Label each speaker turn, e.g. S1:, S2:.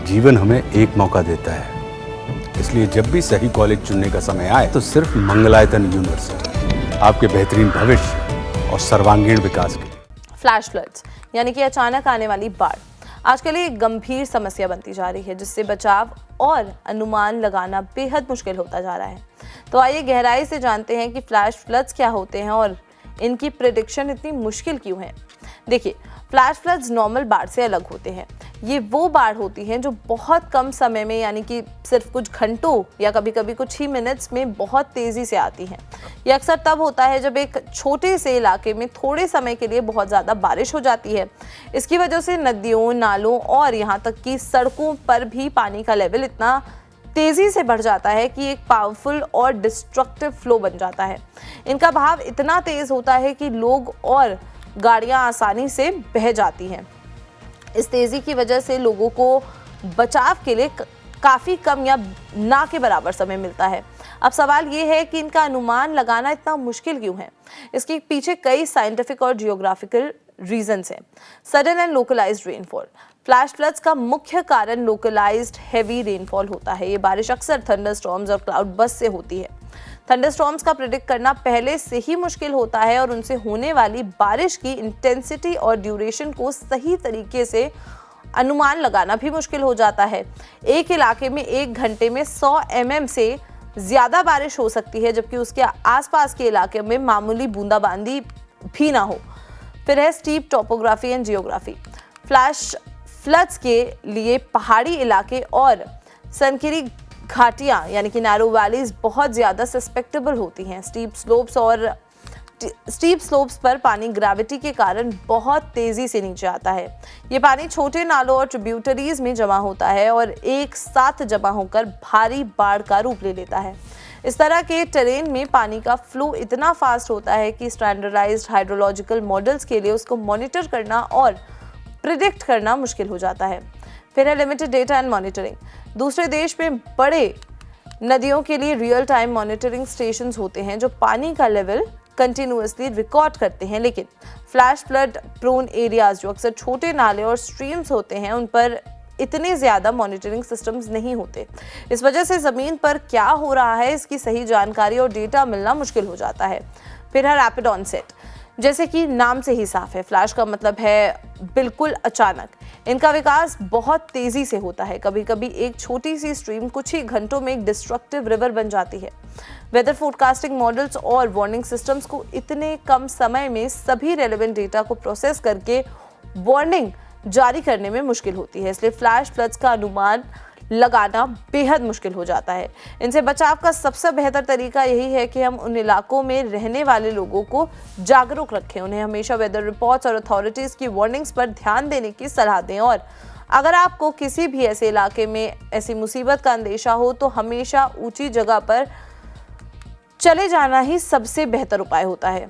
S1: जीवन हमें एक मौका देता है, इसलिए जब भी सही कॉलेज चुनने का समय आए तो सिर्फ मंगलायतन यूनिवर्सिटी आपके बेहतरीन भविष्य और सर्वांगीण विकास के लिए।
S2: फ्लैश फ्लड्स यानी कि अचानक आने वाली बाढ़ आजकल एक गंभीर समस्या बनती जा रही है, जिससे बचाव और अनुमान लगाना बेहद मुश्किल होता जा रहा है। तो आइए गहराई से जानते हैं कि फ्लैश फ्लड्स क्या होते हैं और इनकी प्रेडिक्शन इतनी मुश्किल क्यों है। देखिए, फ्लैश फ्लड्स नॉर्मल बाढ़ से अलग होते हैं। ये वो बाढ़ होती हैं जो बहुत कम समय में, यानी कि सिर्फ कुछ घंटों या कभी कभी कुछ ही मिनट्स में बहुत तेज़ी से आती हैं। ये अक्सर तब होता है जब एक छोटे से इलाके में थोड़े समय के लिए बहुत ज़्यादा बारिश हो जाती है। इसकी वजह से नदियों, नालों और यहाँ तक कि सड़कों पर भी पानी का लेवल इतना तेज़ी से बढ़ जाता है कि एक पावरफुल और डिस्ट्रक्टिव फ्लो बन जाता है। इनका बहाव इतना तेज़ होता है कि लोग और गाड़ियाँ आसानी से बह जाती हैं। इस तेज़ी की वजह से लोगों को बचाव के लिए काफ़ी कम या ना के बराबर समय मिलता है। अब सवाल ये है कि इनका अनुमान लगाना इतना मुश्किल क्यों है। इसके पीछे कई साइंटिफिक और जियोग्राफिकल रीजंस हैं। Sudden and localised rainfall. Flash floods का मुख्य कारण लोकलाइज्ड हैवी रेनफॉल होता है। ये बारिश अक्सर थंडरस्टॉर्म्स और क्लाउड बर्स्ट से होती है। थंडरस्टॉर्म्स का प्रेडिक्ट करना पहले से ही मुश्किल होता है और उनसे होने वाली बारिश की इंटेंसिटी और ड्यूरेशन को सही तरीके से अनुमान लगाना भी मुश्किल हो जाता है। एक इलाके में एक घंटे में 100 mm से ज़्यादा बारिश हो सकती है, जबकि उसके आसपास के इलाके में मामूली बूंदाबांदी भी ना हो। फिर है steep topography and geography. Flash floods के लिए पहाड़ी इलाके और संकीर्ण घाटियाँ यानी कि नैरो वैलीज बहुत ज़्यादा सस्पेक्टेबल होती हैं। स्टीप स्लोप्स पर पानी ग्रेविटी के कारण बहुत तेज़ी से नीचे आता है। ये पानी छोटे नालों और ट्रिब्यूटरीज में जमा होता है और एक साथ जमा होकर भारी बाढ़ का रूप ले लेता है। इस तरह के टेरेन में पानी का फ्लो इतना फास्ट होता है कि स्टैंडर्डाइज्ड हाइड्रोलॉजिकल मॉडल्स के लिए उसको मॉनिटर करना और प्रिडिक्ट करना मुश्किल हो जाता है। फिर है लिमिटेड डेटा एंड मॉनिटरिंग। दूसरे देश में बड़े नदियों के लिए रियल टाइम मॉनिटरिंग स्टेशंस होते हैं जो पानी का लेवल कंटिन्यूअसली रिकॉर्ड करते हैं, लेकिन फ्लैश फ्लड प्रोन एरियाज जो अक्सर छोटे नाले और स्ट्रीम्स होते हैं उन पर इतने ज़्यादा मॉनिटरिंग सिस्टम्स नहीं होते। इस वजह से ज़मीन पर क्या हो रहा है इसकी सही जानकारी और डेटा मिलना मुश्किल हो जाता है। फिर है रैपिड ऑनसेट। जैसे कि नाम से ही साफ है, फ्लैश का मतलब है बिल्कुल अचानक। इनका विकास बहुत तेज़ी से होता है। कभी कभी एक छोटी सी स्ट्रीम कुछ ही घंटों में एक डिस्ट्रक्टिव रिवर बन जाती है। वेदर फोरकास्टिंग मॉडल्स और वार्निंग सिस्टम्स को इतने कम समय में सभी रेलेवेंट डेटा को प्रोसेस करके वार्निंग जारी करने में मुश्किल होती है। इसलिए फ्लैश फ्लड्स का अनुमान लगाना बेहद मुश्किल हो जाता है। इनसे बचाव का सबसे बेहतर तरीका यही है कि हम उन इलाकों में रहने वाले लोगों को जागरूक रखें, उन्हें हमेशा वेदर रिपोर्ट्स और अथॉरिटीज़ की वार्निंग्स पर ध्यान देने की सलाह दें। और अगर आपको किसी भी ऐसे इलाके में ऐसी मुसीबत का अंदेशा हो तो हमेशा ऊंची जगह पर चले जाना ही सबसे बेहतर उपाय होता है।